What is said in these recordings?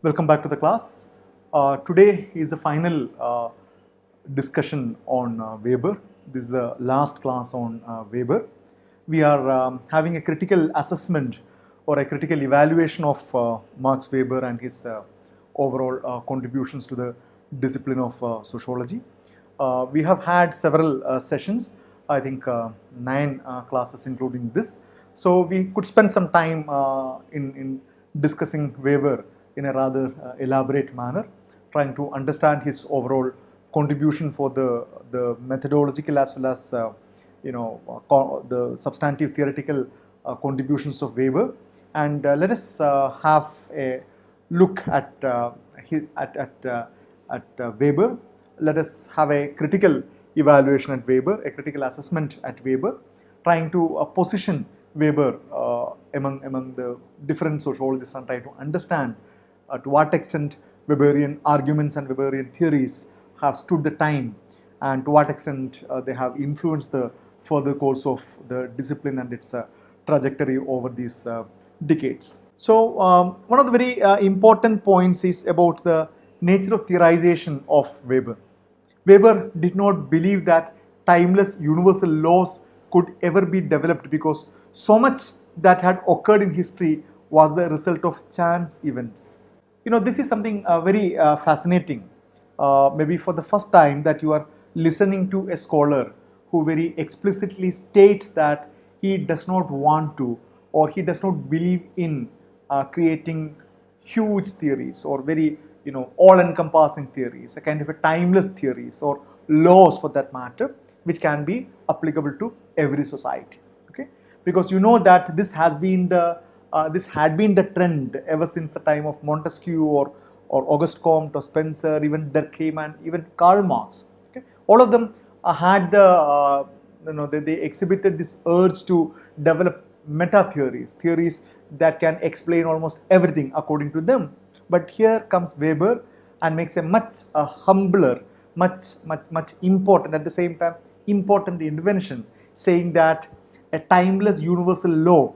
Welcome back to the class. Today is the final discussion on Weber. This is the last class on Weber. We are having a critical assessment or a critical evaluation of Max Weber and his overall contributions to the discipline of sociology. We have had several sessions, I think 9 classes including this. So we could spend some time in discussing Weber in a rather elaborate manner, trying to understand his overall contribution for the methodological as well as the substantive theoretical contributions of Weber. And let us have a look at Weber. Let us have a critical evaluation at Weber, a critical assessment at Weber, trying to position Weber among the different sociologists and try to understand to what extent Weberian arguments and Weberian theories have stood the time and to what extent they have influenced the further course of the discipline and its trajectory over these decades. So one of the very important points is about the nature of theorization of Weber. Weber did not believe that timeless universal laws could ever be developed because so much that had occurred in history was the result of chance events. This is something very fascinating. Maybe for the first time that you are listening to a scholar who very explicitly states that he does not want to or he does not believe in creating huge theories or very all-encompassing theories, a kind of a timeless theories or laws for that matter, which can be applicable to every society. Okay, because you know that this had been the trend ever since the time of Montesquieu or Auguste Comte or Spencer, even Durkheim and even Karl Marx. Okay, all of them had they exhibited this urge to develop meta theories that can explain almost everything according to them. But here comes Weber and makes a much humbler, much important, at the same time important invention, saying that a timeless universal law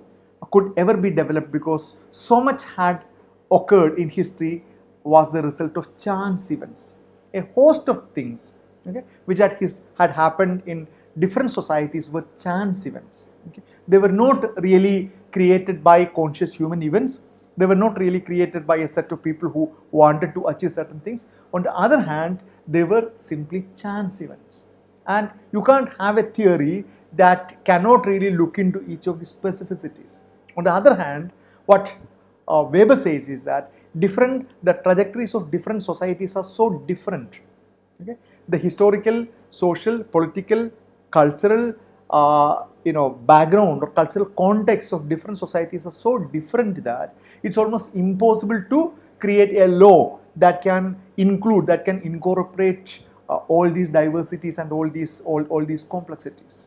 could ever be developed because so much had occurred in history was the result of chance events. A host of things, okay, which had happened in different societies were chance events. Okay. They were not really created by conscious human events. They were not really created by a set of people who wanted to achieve certain things. On the other hand, they were simply chance events. And you can't have a theory that cannot really look into each of the specificities. On the other hand, what Weber says is that the trajectories of different societies are so different. Okay? The historical, social, political, cultural background or cultural context of different societies are so different that it's almost impossible to create a law that can incorporate all these diversities and all these complexities.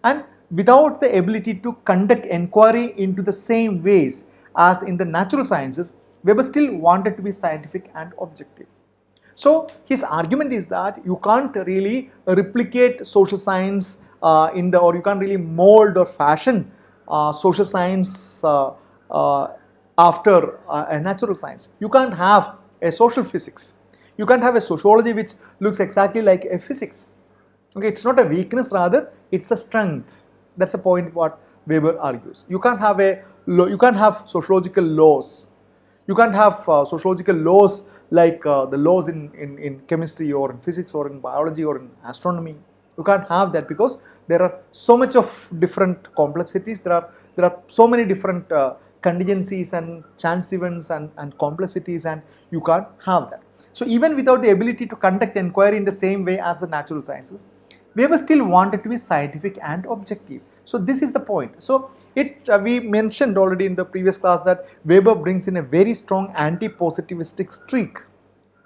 And without the ability to conduct inquiry into the same ways as in the natural sciences, Weber still wanted to be scientific and objective. So his argument is that you can't really replicate social science or you can't really mold or fashion social science after a natural science. You can't have a social physics. You can't have a sociology which looks exactly like a physics. Okay, it's not a weakness, rather it's a strength. That's the point what Weber argues. You can't have sociological laws. You can't have sociological laws like the laws in chemistry or in physics or in biology or in astronomy. You can't have that because there are so much of different complexities. There are so many different contingencies and chance events and complexities, and you can't have that. So even without the ability to conduct inquiry in the same way as the natural sciences, Weber still wanted to be scientific and objective. So this is the point. So we mentioned already in the previous class that Weber brings in a very strong anti-positivistic streak.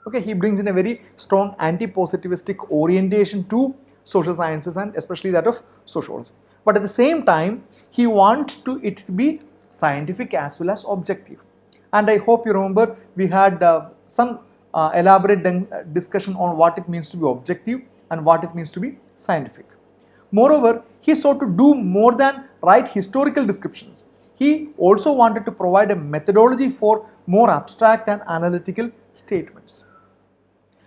Okay, he brings in a very strong anti-positivistic orientation to social sciences and especially that of sociology. But at the same time, he wants it to be scientific as well as objective. And I hope you remember we had some elaborate discussion on what it means to be objective and what it means to be scientific. Moreover, he sought to do more than write historical descriptions. he also wanted to provide a methodology for more abstract and analytical statements.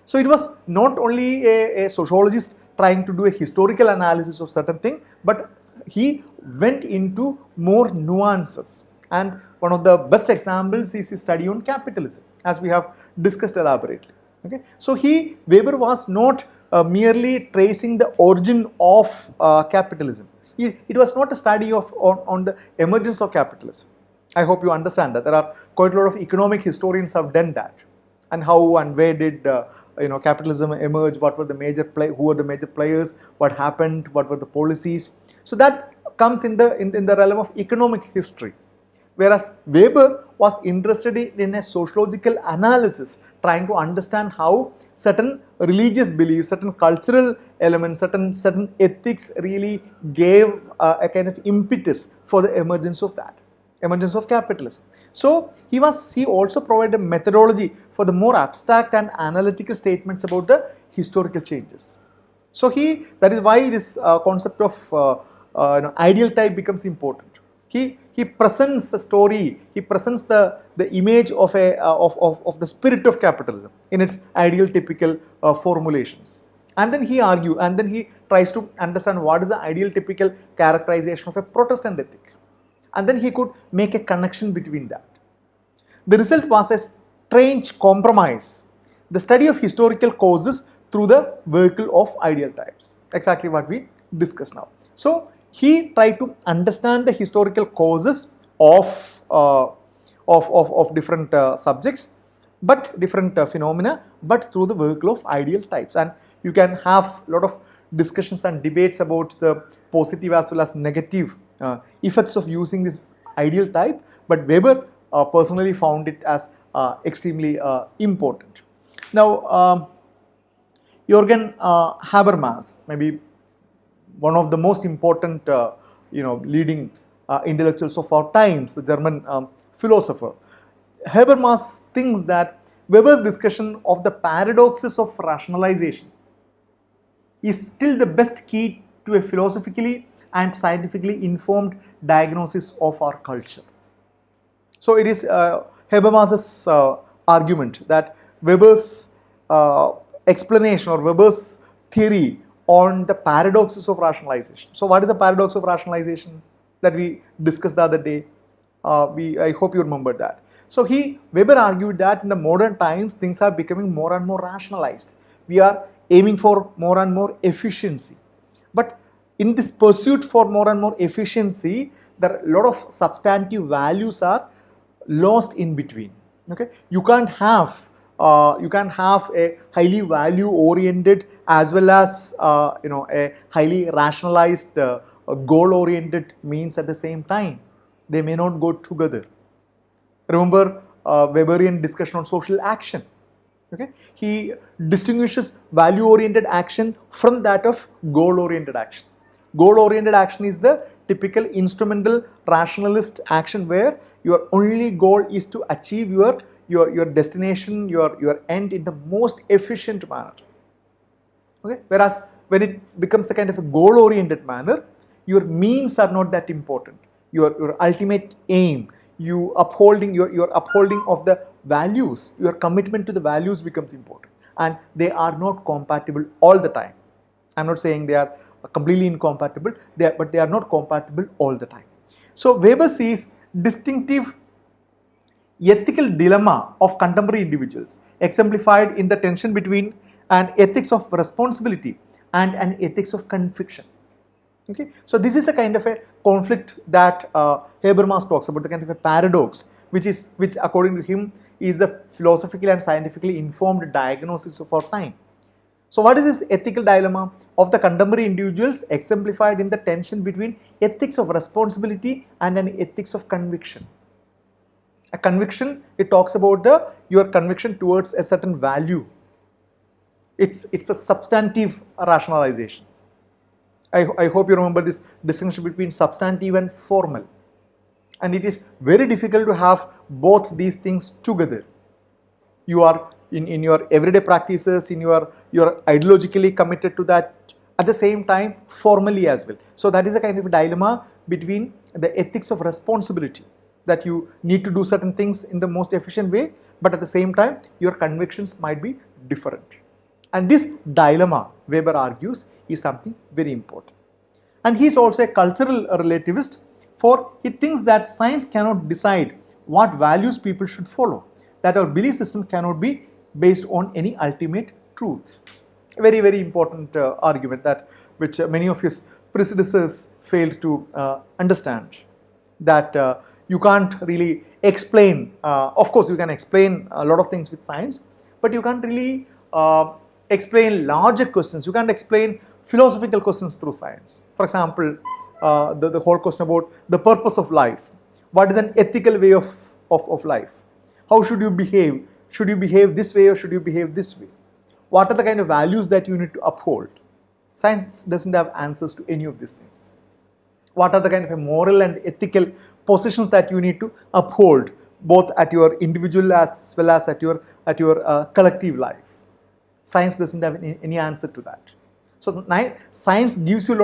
So it was not only a sociologist trying to do a historical analysis of certain thing, but he went into more nuances. And one of the best examples is his study on capitalism, as we have discussed elaborately. Okay, so Weber was not merely tracing the origin of capitalism. It was not a study on the emergence of capitalism. I hope you understand that. There are quite a lot of economic historians have done that, and how and where did capitalism emerge, what were the who were the major players, what happened, what were the policies. So that comes in the realm of economic history. Whereas Weber was interested in a sociological analysis, trying to understand how certain religious beliefs, certain cultural elements, certain ethics really gave a kind of impetus for the emergence of capitalism. So he also provided a methodology for the more abstract and analytical statements about the historical changes. So that is why this concept of ideal type becomes important. He presents the story, he presents the image of the spirit of capitalism in its ideal typical formulations. And then he tries to understand what is the ideal typical characterization of a Protestant ethic. And then he could make a connection between that. The result was a strange compromise, the study of historical causes through the vehicle of ideal types, exactly what we discussed now. So he tried to understand the historical causes of different subjects, but different phenomena, but through the vehicle of ideal types. And you can have a lot of discussions and debates about the positive as well as negative effects of using this ideal type, but Weber personally found it as extremely important. Now, Jürgen Habermas, maybe one of the most important leading intellectuals of our times, the German philosopher. Habermas thinks that Weber's discussion of the paradoxes of rationalization is still the best key to a philosophically and scientifically informed diagnosis of our culture. So it is Habermas's argument that Weber's explanation or Weber's theory on the paradoxes of rationalization. So what is the paradox of rationalization that we discussed the other day? I hope you remember that. So Weber argued that in the modern times things are becoming more and more rationalized. We are aiming for more and more efficiency. But in this pursuit for more and more efficiency, there are a lot of substantive values are lost in between. Okay, you can't have a highly value oriented as well as a highly rationalized goal oriented means at the same time. They may not go together. Remember Weberian discussion on social action. Okay, he distinguishes value oriented action from that of goal oriented action. Goal oriented action is the typical instrumental rationalist action where your only goal is to achieve your destination, your end in the most efficient manner. Okay? Whereas when it becomes the kind of a goal oriented manner, your means are not that important. Your ultimate aim, your upholding of the values, your commitment to the values becomes important, and they are not compatible all the time. I'm not saying they are completely incompatible, but they are not compatible all the time. So Weber sees distinctive ethical dilemma of contemporary individuals exemplified in the tension between an ethics of responsibility and an ethics of conviction. Okay, so this is a kind of a conflict that Habermas talks about, the kind of a paradox, which according to him is the philosophical and scientifically informed diagnosis of our time. So what is this ethical dilemma of the contemporary individuals exemplified in the tension between ethics of responsibility and an ethics of conviction? A conviction, it talks about your conviction towards a certain value. It's a substantive rationalization. I hope you remember this distinction between substantive and formal. And it is very difficult to have both these things together. You are in your everyday practices, you're ideologically committed to that, at the same time formally as well. So that is a kind of dilemma between the ethics of responsibility, that you need to do certain things in the most efficient way, but at the same time your convictions might be different. And this dilemma, Weber argues, is something very important. And he is also a cultural relativist, for he thinks that science cannot decide what values people should follow, that our belief system cannot be based on any ultimate truth. A very, very important argument, that which many of his predecessors failed to understand, that you can't really explain, of course you can explain a lot of things with science, but you can't really explain larger questions, you can't explain philosophical questions through science. For example, the whole question about the purpose of life. What is an ethical way of life? How should you behave? Should you behave this way or should you behave this way? What are the kind of values that you need to uphold? Science doesn't have answers to any of these things. What are the kind of moral and ethical positions that you need to uphold, both at your individual as well as at your collective life? Science doesn't have any answer to that. So science gives you a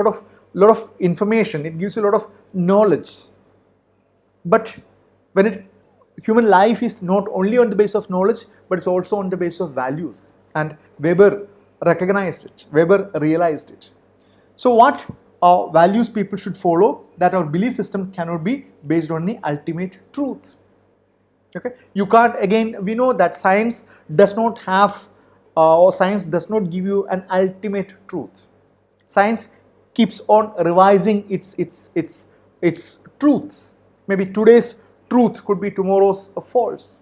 lot of information, it gives you a lot of knowledge, but when human life is not only on the basis of knowledge, but it's also on the basis of values. And Weber recognized it, Weber realized it. So what values people should follow, that our belief system cannot be based on the ultimate truth. Okay, you can't, again we know that science does not have or science does not give you an ultimate truth. Science keeps on revising its truths. Maybe today's truth could be tomorrow's false.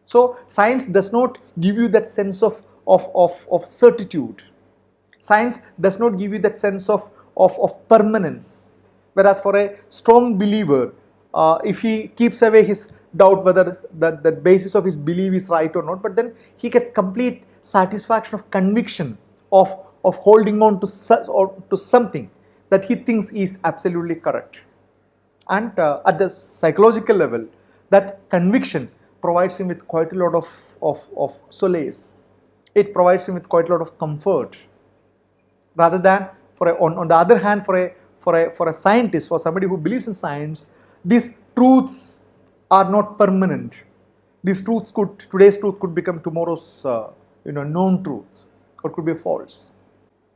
So science does not give you that sense of certitude. Science does not give you that sense of permanence. Whereas for a strong believer, if he keeps away his doubt whether the basis of his belief is right or not, but then he gets complete satisfaction of conviction of holding on to something that he thinks is absolutely correct. And at the psychological level, that conviction provides him with quite a lot of solace. It provides him with quite a lot of comfort. Rather than, on the other hand, for a scientist, for somebody who believes in science, these truths are not permanent. These truths today's truth could become tomorrow's known truth, or could be false.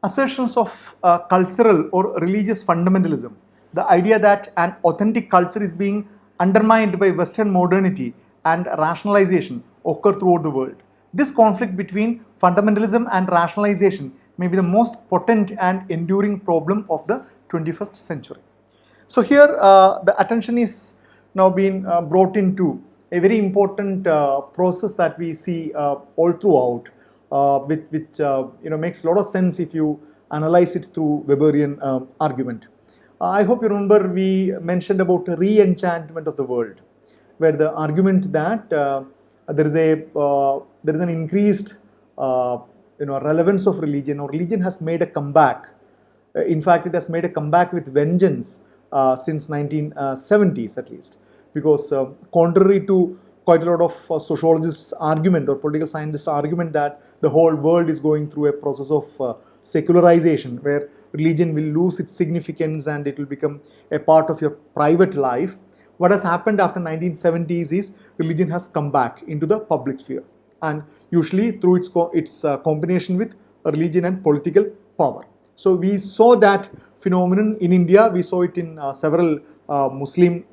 Assertions of cultural or religious fundamentalism, the idea that an authentic culture is being undermined by Western modernity and rationalization, occur throughout the world. This conflict between fundamentalism and rationalization may be the most potent and enduring problem of the 21st century. So here the attention is now being brought into a very important process that we see all throughout, which makes a lot of sense if you analyze it through Weberian argument. I hope you remember we mentioned about re-enchantment of the world, where the argument that there is an increased relevance of religion, or religion has made a comeback. In fact, it has made a comeback with vengeance since 1970s at least, because contrary to quite a lot of sociologists' argument or political scientists' argument that the whole world is going through a process of secularization, where religion will lose its significance and it will become a part of your private life. What has happened after 1970s is religion has come back into the public sphere, and usually through its combination with religion and political power. So we saw that phenomenon in India, we saw it in several Muslim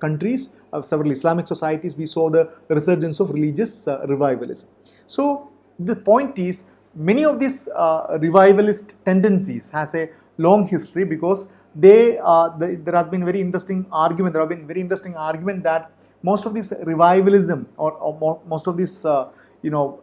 countries, several Islamic societies. We saw the resurgence of religious revivalism. So the point is, many of these revivalist tendencies has a long history, because there has been very interesting argument. There have been very interesting argument that most of this revivalism or most of this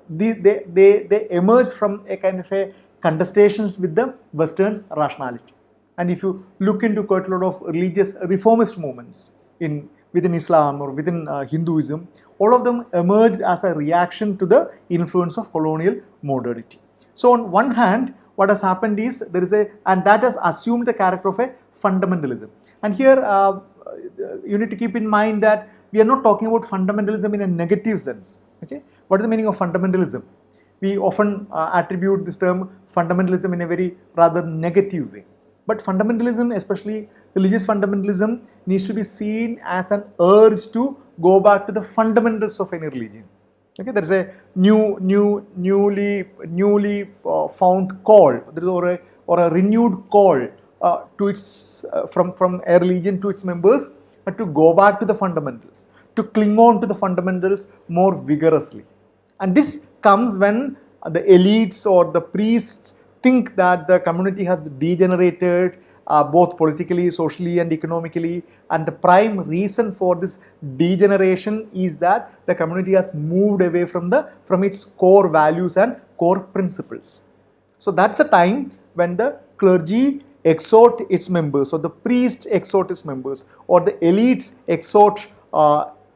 they emerge from a kind of a contestations with the Western rationality. And if you look into quite a lot of religious reformist movements within Islam or within Hinduism, all of them emerged as a reaction to the influence of colonial modernity. So on one hand, what has happened is and that has assumed the character of a fundamentalism. And here you need to keep in mind that we are not talking about fundamentalism in a negative sense. Okay, what is the meaning of fundamentalism? We often attribute this term fundamentalism in a very rather negative way. But fundamentalism, especially religious fundamentalism, needs to be seen as an urge to go back to the fundamentals of any religion. Okay, there is a newly found call, or a renewed call to its from a religion to its members to go back to the fundamentals, to cling on to the fundamentals more vigorously. And this comes when the elites or the priests think that the community has degenerated both politically, socially and economically, and the prime reason for this degeneration is that the community has moved away from its core values and core principles. So that's a time when the clergy exhort its members, or the priests exhort its members, or the elites exhort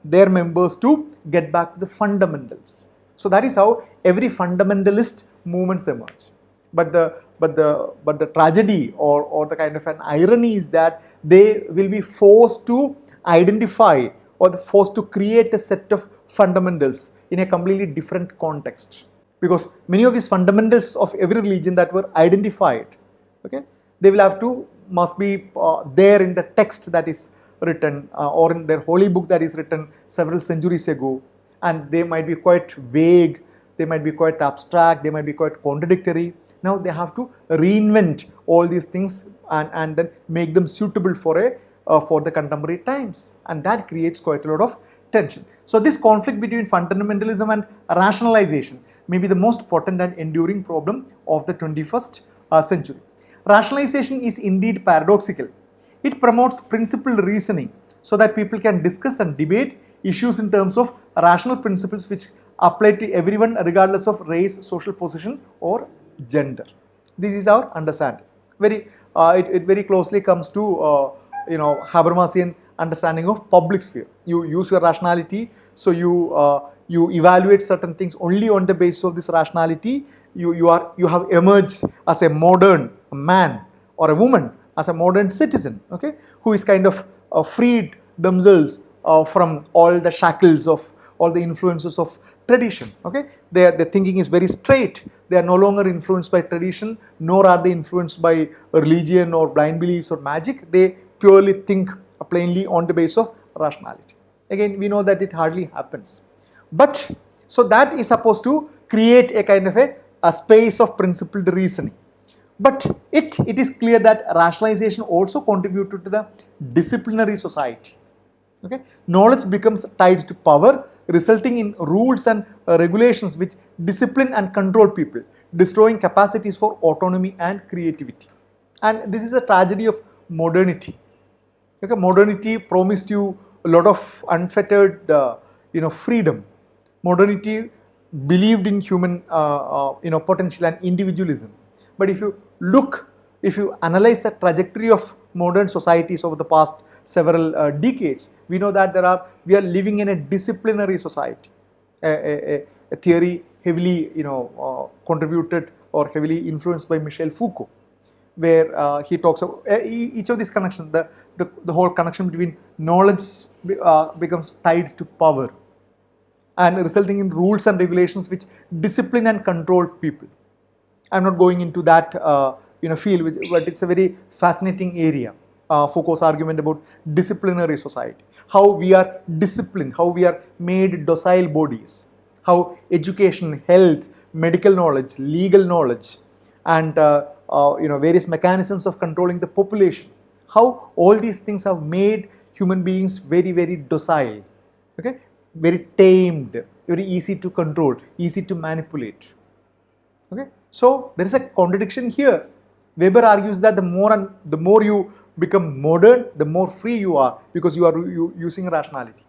their members to get back to the fundamentals. So that is how every fundamentalist movements emerge. But the tragedy or the kind of an irony is that they will be forced to identify or forced to create a set of fundamentals in a completely different context. Because many of these fundamentals of every religion that were identified, okay, they will have to must be there in the text that is written or in their holy book that is written several centuries ago, and they might be quite vague, they might be quite abstract, they might be quite contradictory. Now they have to reinvent all these things and then make them suitable for the contemporary times, and that creates quite a lot of tension. So this conflict between fundamentalism and rationalization may be the most potent and enduring problem of the 21st century. Rationalization is indeed paradoxical. It promotes principled reasoning so that people can discuss and debate issues in terms of rational principles which apply to everyone regardless of race, social position or gender. This is our understanding. It very closely comes to Habermasian understanding of public sphere. You use your rationality, so you evaluate certain things only on the basis of this rationality. You have emerged as a modern man or a woman, as a modern citizen, okay, who is kind of freed themselves from all the shackles of all the influences of tradition. Okay, their thinking is very straight. They are no longer influenced by tradition, nor are they influenced by religion or blind beliefs or magic. They purely think plainly on the basis of rationality. Again, we know that it hardly happens. But so that is supposed to create a kind of a space of principled reasoning. But it is clear that rationalization also contributed to the disciplinary society. Okay? Knowledge becomes tied to power, resulting in rules and regulations which discipline and control people, destroying capacities for autonomy and creativity. And this is a tragedy of modernity. Okay? Modernity promised you a lot of unfettered freedom. Modernity believed in human potential and individualism. But if you analyze the trajectory of modern societies over the past several decades, we know that we are living in a disciplinary society, a theory heavily contributed or heavily influenced by Michel Foucault, where he talks about each of these connections. The whole connection between knowledge becomes tied to power, and resulting in rules and regulations which discipline and control people. I'm not going into that field, but it's a very fascinating area. Foucault's argument about disciplinary society, how we are disciplined, how we are made docile bodies, how education, health, medical knowledge, legal knowledge, and various mechanisms of controlling the population, how all these things have made human beings very, very docile, okay, very tamed, very easy to control, easy to manipulate. Okay, so there is a contradiction here. Weber argues that the more you become modern, the more free you are, because you are using rationality.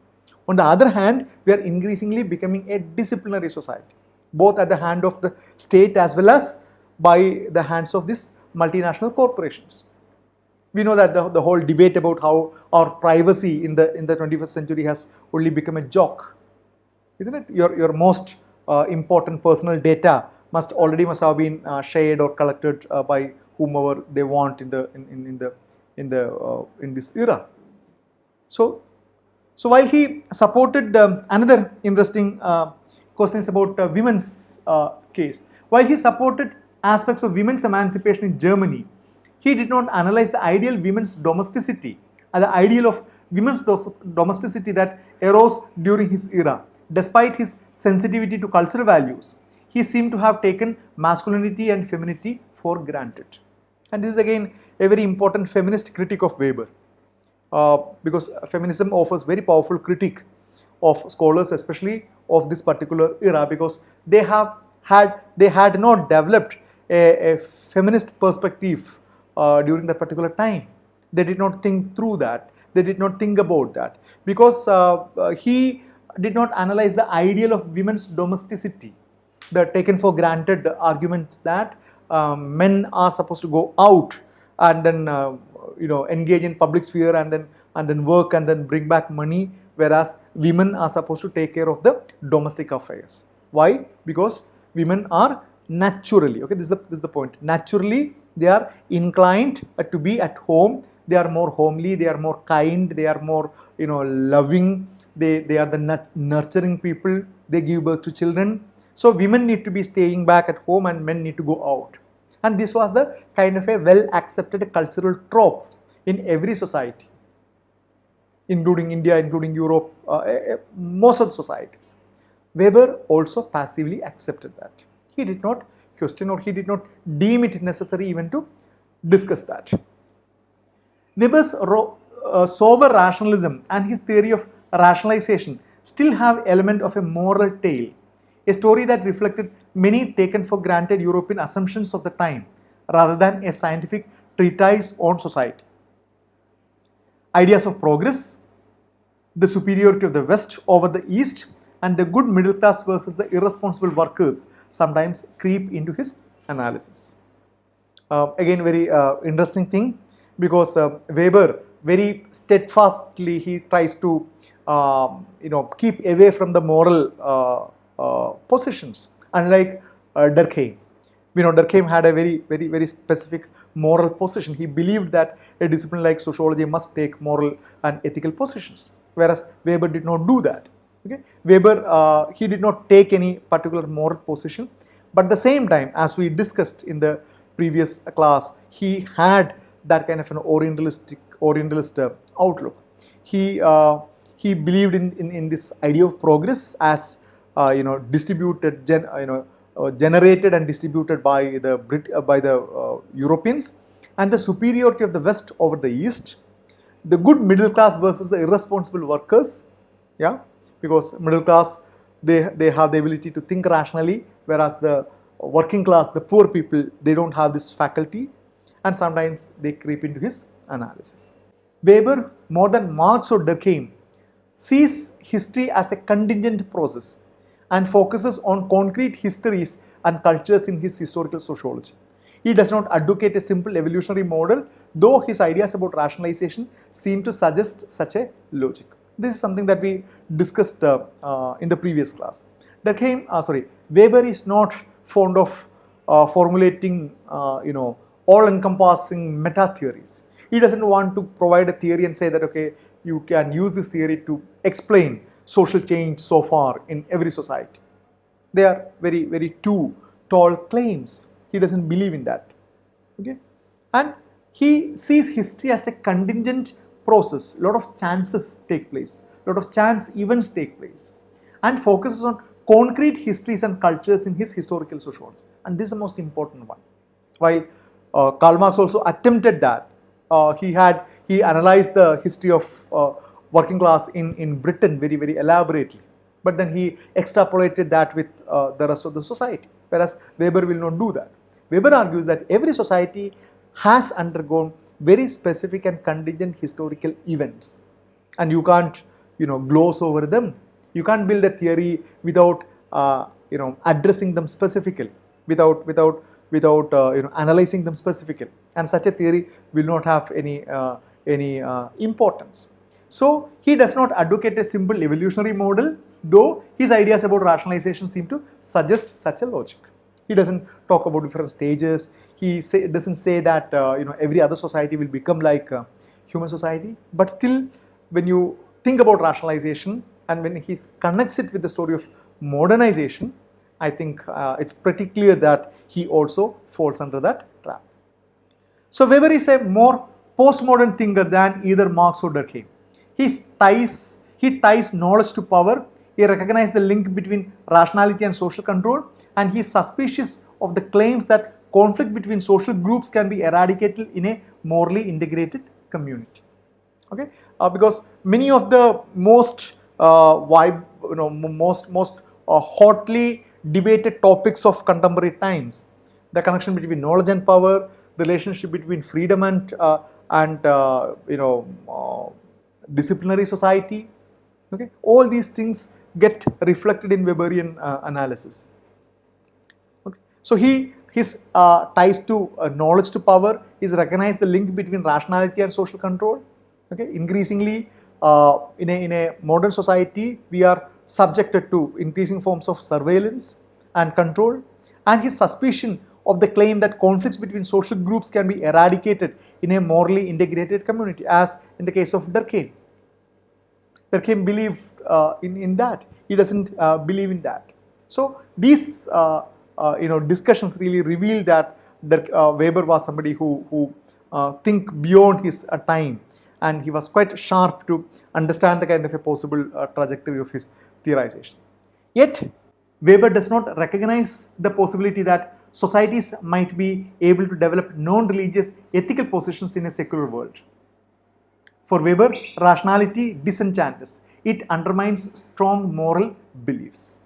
On the other hand, we are increasingly becoming a disciplinary society, both at the hand of the state as well as by the hands of these multinational corporations. We know that the whole debate about how our privacy in the 21st century has only become a joke, isn't it? Your most important personal data must have been shared or collected by whomever they want in this era. So while he supported another interesting question is about women's case. While he supported aspects of women's emancipation in Germany, He did not analyze the ideal women's domesticity and the ideal of women's domesticity that arose during his era. Despite his sensitivity to cultural values, he seemed to have taken masculinity and femininity for granted. And this is again a very important feminist critique of Weber, because feminism offers very powerful critique of scholars, especially of this particular era, because they had not developed a feminist perspective during that particular time. They did not think through that. They did not think about that, because he did not analyze the ideal of women's domesticity, the taken for granted arguments that men are supposed to go out and then engage in public sphere and then work and then bring back money, whereas women are supposed to take care of the domestic affairs. Why? Because women are naturally, okay, this is the point, naturally they are inclined to be at home. They are more homely, they are more kind, they are more loving, they are the nurturing people, they give birth to children. So women need to be staying back at home and men need to go out. And this was the kind of a well accepted cultural trope in every society, including India, including Europe, most of the societies. Weber also passively accepted that. He did not question or he did not deem it necessary even to discuss that. Weber's sober rationalism and his theory of rationalization still have element of a moral tale, a story that reflected many taken for granted European assumptions of the time rather than a scientific treatise on society. Ideas of progress, the superiority of the West over the East, and the good middle class versus the irresponsible workers sometimes creep into his analysis. Again, very interesting thing, because Weber very steadfastly he tries to keep away from the moral positions, unlike Durkheim. We know Durkheim had a very specific moral position. He believed that a discipline like sociology must take moral and ethical positions, whereas Weber did not do that. Okay? Weber, he did not take any particular moral position, but at the same time, as we discussed in the previous class, he had that kind of an Orientalist outlook. He believed in this idea of progress as distributed, generated and distributed by the Europeans, and the superiority of the West over the East, the good middle class versus the irresponsible workers, yeah, because middle class they have the ability to think rationally, whereas the working class, the poor people, they don't have this faculty, and sometimes they creep into his analysis. Weber, more than Marx or Durkheim, sees history as a contingent process and focuses on concrete histories and cultures in his historical sociology. He does not advocate a simple evolutionary model, though his ideas about rationalization seem to suggest such a logic. This is something that we discussed in the previous class. Weber is not fond of formulating, all-encompassing meta-theories. He doesn't want to provide a theory and say that, okay, you can use this theory to explain social change so far in every society. They are very too tall claims. He doesn't believe in that. Okay, and he sees history as a contingent process. A lot of chances take place, a lot of chance events take place, and focuses on concrete histories and cultures in his historical sociology. And this is the most important one. While Karl Marx also attempted that, he analyzed the history of working class in Britain very elaborately, but then he extrapolated that with the rest of the society, whereas Weber will not do that. Weber argues that every society has undergone very specific and contingent historical events, and you can't gloss over them. You can't build a theory without addressing them specifically, without analyzing them specifically, and such a theory will not have any importance. So he does not advocate a simple evolutionary model, though his ideas about rationalization seem to suggest such a logic. He doesn't talk about different stages. He doesn't say that every other society will become like human society. But still, when you think about rationalization and when he connects it with the story of modernization, I think it's pretty clear that he also falls under that trap. So Weber is a more postmodern thinker than either Marx or Durkheim. He ties knowledge to power. He recognizes the link between rationality and social control, and he is suspicious of the claims that conflict between social groups can be eradicated in a morally integrated community. Okay, because many of the most hotly debated topics of contemporary times, the connection between knowledge and power, the relationship between freedom and disciplinary society. Okay, all these things get reflected in Weberian analysis. Okay, so his ties to knowledge to power is recognize the link between rationality and social control. Okay, increasingly in a modern society, we are subjected to increasing forms of surveillance and control, and his suspicion of the claim that conflicts between social groups can be eradicated in a morally integrated community, as in the case of Durkheim. Durkheim believed in that. He doesn't believe in that. So these discussions really reveal that Weber was somebody who think beyond his time, and he was quite sharp to understand the kind of a possible trajectory of his theorization. Yet Weber does not recognize the possibility that societies might be able to develop non-religious ethical positions in a secular world. For Weber, rationality disenchants. It undermines strong moral beliefs.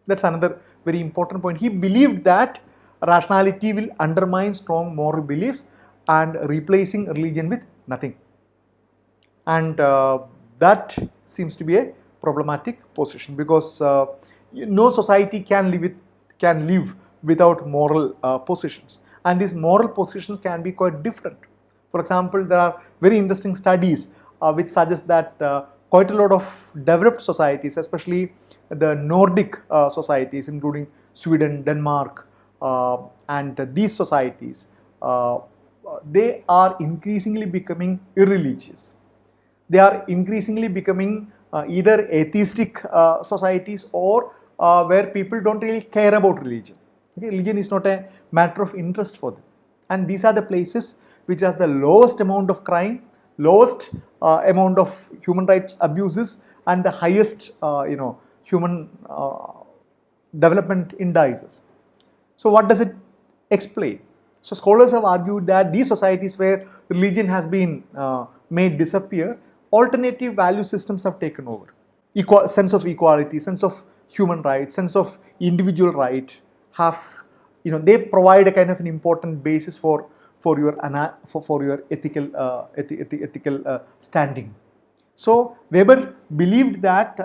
That's another very important point. He believed that rationality will undermine strong moral beliefs and replacing religion with nothing. And that seems to be a problematic position, because no society can live without moral positions, and these moral positions can be quite different. For example, there are very interesting studies which suggest that quite a lot of developed societies, especially the Nordic societies, including Sweden, Denmark, and these societies, they are increasingly becoming irreligious. They are increasingly becoming either atheistic societies or where people don't really care about religion. Okay? Religion is not a matter of interest for them. And these are the places which has the lowest amount of crime, lowest amount of human rights abuses, and the highest human development indices. So what does it explain? So scholars have argued that these societies where religion has been made disappear, alternative value systems have taken over. Sense of equality, sense of human rights, sense of individual right they provide a kind of an important basis for your ethical standing. So Weber believed that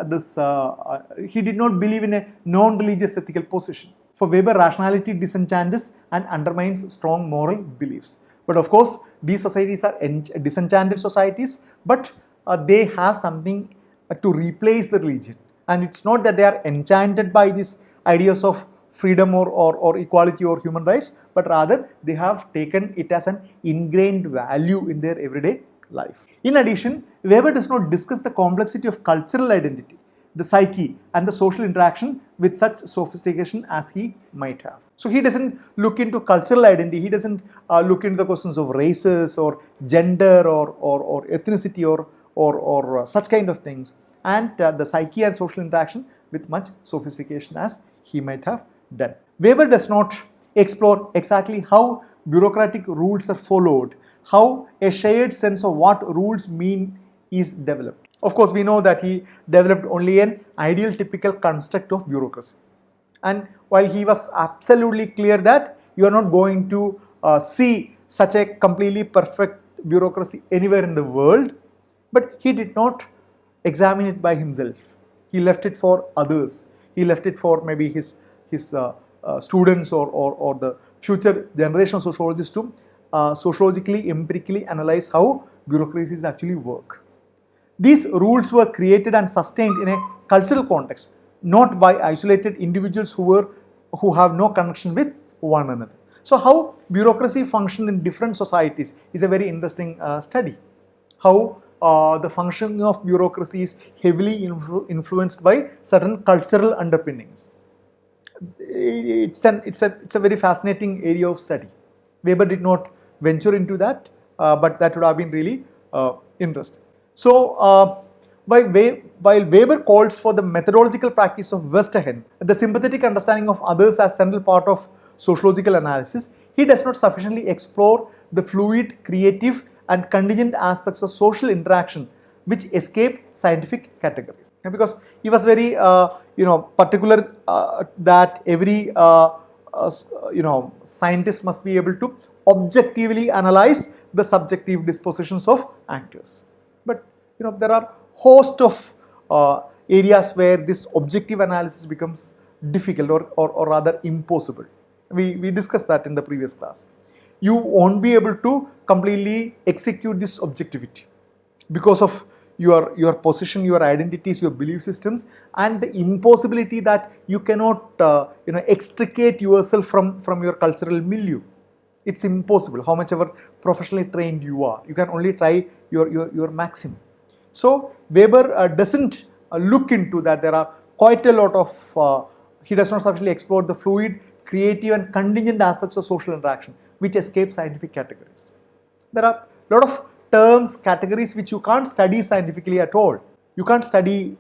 he did not believe in a non-religious ethical position. For Weber, rationality disenchants and undermines strong moral beliefs. But of course, these societies are disenchanted societies, but they have something to replace the religion. And it's not that they are enchanted by these ideas of freedom or equality or human rights, but rather they have taken it as an ingrained value in their everyday life. In addition, Weber does not discuss the complexity of cultural identity, the psyche, and the social interaction with such sophistication as he might have. So he doesn't look into cultural identity, he doesn't look into the questions of races or gender or ethnicity or such kind of things, and the psyche and social interaction with much sophistication as he might have done. Weber does not explore exactly how bureaucratic rules are followed, how a shared sense of what rules mean is developed. Of course, we know that he developed only an ideal typical construct of bureaucracy. And while he was absolutely clear that you are not going to see such a completely perfect bureaucracy anywhere in the world, but he did not examine it by himself. He left it for others. He left it for maybe his students or the future generation of sociologists to sociologically, empirically analyze how bureaucracies actually work. These rules were created and sustained in a cultural context, not by isolated individuals who have no connection with one another. So how bureaucracy functions in different societies is a very interesting study. How the functioning of bureaucracy is heavily influenced by certain cultural underpinnings. It's a very fascinating area of study. Weber did not venture into that, but that would have been really interesting. So, while Weber calls for the methodological practice of Westerhen, the sympathetic understanding of others as central part of sociological analysis, he does not sufficiently explore the fluid, creative, and contingent aspects of social interaction which escape scientific categories. Because he was very, particular that every scientist must be able to objectively analyze the subjective dispositions of actors. But there are host of areas where this objective analysis becomes difficult or rather impossible. We discussed that in the previous class. You won't be able to completely execute this objectivity because of your position, your identities, your belief systems, and the impossibility that you cannot extricate yourself from your cultural milieu. It's impossible. How much ever professionally trained you are, you can only try your maximum. So Weber doesn't look into that. There are quite a lot of he does not sufficiently explore the fluid, creative, and contingent aspects of social interaction which escape scientific categories. There are a lot of terms, categories which you can't study scientifically at all. You can't study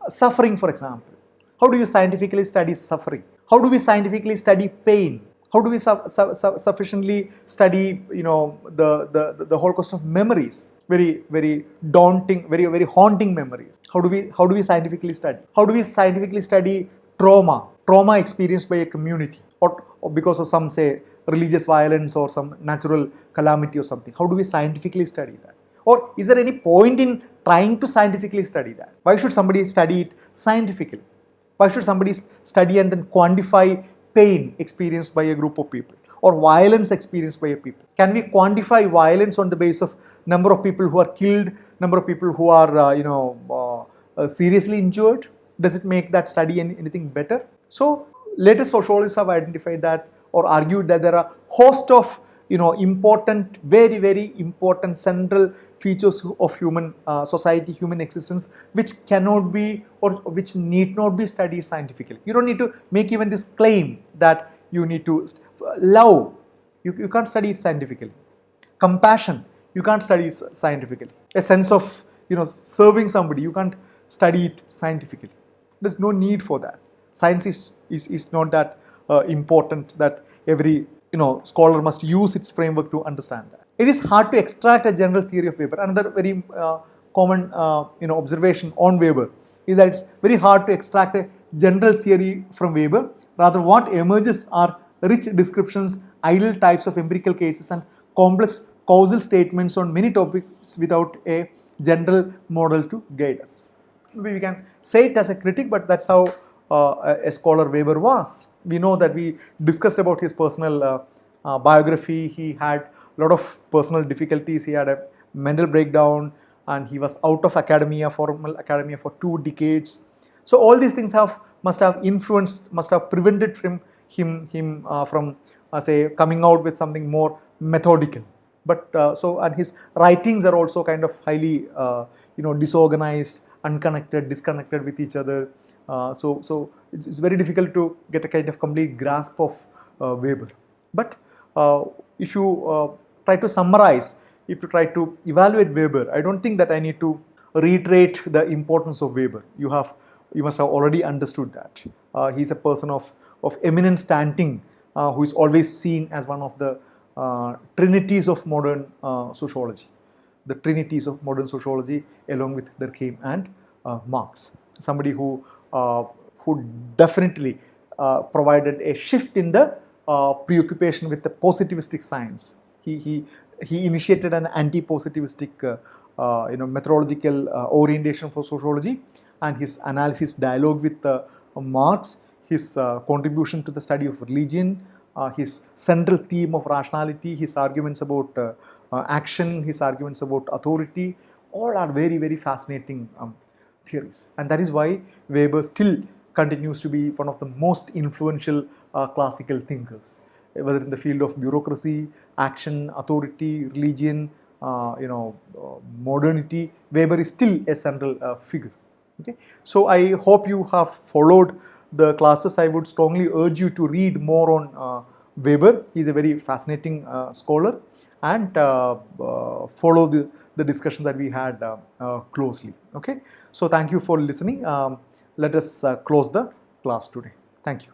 suffering, for example. How do you scientifically study suffering? How do we scientifically study pain? How do we sufficiently study, the Holocaust of memories? Very, very daunting, very, very haunting memories. How do we scientifically study? How do we scientifically study trauma experienced by a community, or because of some, say, religious violence or some natural calamity or something? How do we scientifically study that? Or is there any point in trying to scientifically study that? Why should somebody study it scientifically? Why should somebody study and then quantify pain experienced by a group of people or violence experienced by a people? Can we quantify violence on the basis of number of people who are killed, number of people who are seriously injured? Does it make that study anything better? So later sociologists have identified that or argued that there are host of important, very, very important central features of human society, human existence, which cannot be or which need not be studied scientifically. You don't need to make even this claim that you need to love. You can't study it scientifically. Compassion, you can't study it scientifically. A sense of serving somebody, you can't study it scientifically. There's no need for that. Science is not that important that every scholar must use its framework to understand that. It is hard to extract a general theory of Weber. Another very common observation on Weber is that it's very hard to extract a general theory from Weber. Rather, what emerges are rich descriptions, ideal types of empirical cases, and complex causal statements on many topics without a general model to guide us. Maybe we can say it as a critic, but that's how a scholar Weber was. We know that we discussed about his personal biography. He had a lot of personal difficulties. He had a mental breakdown and he was out of academia, formal academia, for 2 decades. So all these things must have influenced, must have prevented him from say coming out with something more methodical. But and his writings are also kind of highly disorganized, unconnected, disconnected with each other. So it's very difficult to get a kind of complete grasp of Weber. But if you try to summarize, if you try to evaluate Weber, I don't think that I need to reiterate the importance of Weber. You must have already understood that. He's a person of eminent standing who is always seen as one of the trinities of modern sociology. The trinities of modern sociology, along with Durkheim and Marx. Somebody who definitely provided a shift in the preoccupation with the positivistic science. He initiated an anti-positivistic methodological orientation for sociology, and his analysis dialogue with Marx, his contribution to the study of religion, his central theme of rationality, his arguments about action, his arguments about authority, all are very, very fascinating theories. And that is why Weber still continues to be one of the most influential classical thinkers, whether in the field of bureaucracy, action, authority, religion, modernity. Weber is still a central figure. Okay, so I hope you have followed the classes. I would strongly urge you to read more on Weber. He is a very fascinating scholar, and follow the discussion that we had closely. Okay, so thank you for listening. Let us close the class today. Thank you.